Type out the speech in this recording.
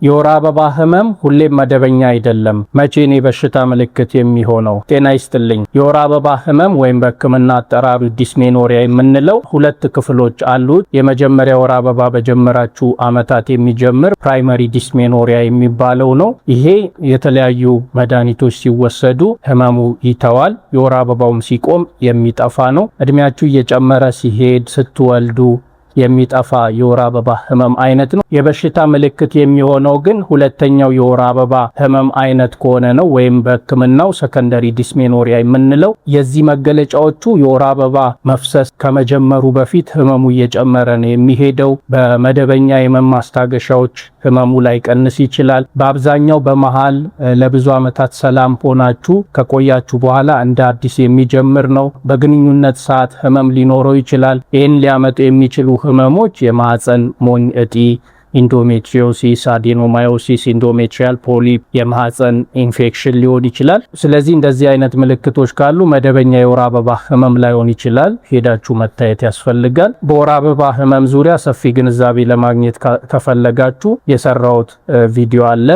የወር አበባ ህመም ሁሌም መደበኛ አይደለም። መቼ ነው በሽታ ምልክት የሚሆነው? ጤና ይስጥልኝ። የወር አበባ ህመም ወይም በህክምና አጠራሩ ዲስሜኖሪያ የምንለው ሁለት ክፍሎች አሉት። የመጀመሪያው ወር አበባ በጀመራችሁ አመታት የሚጀምር ፕራይመሪ ዲስሜኖሪያ የሚባለው ነው። ይሄ የተለያዩ መድኃኒቶች ሲወሰዱ ህመሙ ይተዋል። የወር አበባውም ሲቆም የሚጠፋ ነው። እድሜያችሁ እየጨመረ ሲሄድ ስትወልዱ የሚጠፋ የወር አበባ ህመም አይነት ነው። የበሽታ ምልክት የሚሆነው ግን ሁለተኛው የወር አበባ ህመም አይነት ከሆነ ነው፣ ወይም በህክምናው ሰከንደሪ ዲስሜኖሪያ የምንለው። የዚህ መገለጫዎቹ የወር አበባ መፍሰስ ከመጀመሩ በፊት ህመሙ እየጨመረ ነው የሚሄደው። በመደበኛ የህመም ማስታገሻዎች ህመሙ ላይ ቀንስ ይችላል። በአብዛኛው በመሃል ለብዙ አመታት ሰላም ሆናችሁ ከቆያችሁ በኋላ እንደ አዲስ የሚጀምር ነው። በግንኙነት ሰዓት ህመም ሊኖረው ይችላል። ይህን ሊያመጡ የሚችሉ ህመሞች የማህፀን ሞኝ እጢ፣ ኢንዶሜትሪዮሲስ፣ አዴኖማዮሲስ፣ ኢንዶሜትሪያል ፖሊፕ፣ የማህፀን ኢንፌክሽን ሊሆን ይችላል። ስለዚህ እንደዚህ አይነት ምልክቶች ካሉ መደበኛ የወር አበባ ህመም ላይሆን ይችላል። ሄዳችሁ መታየት ያስፈልጋል። በወር አበባ ህመም ዙሪያ ሰፊ ግንዛቤ ለማግኘት ከፈለጋችሁ የሰራሁት ቪዲዮ አለ።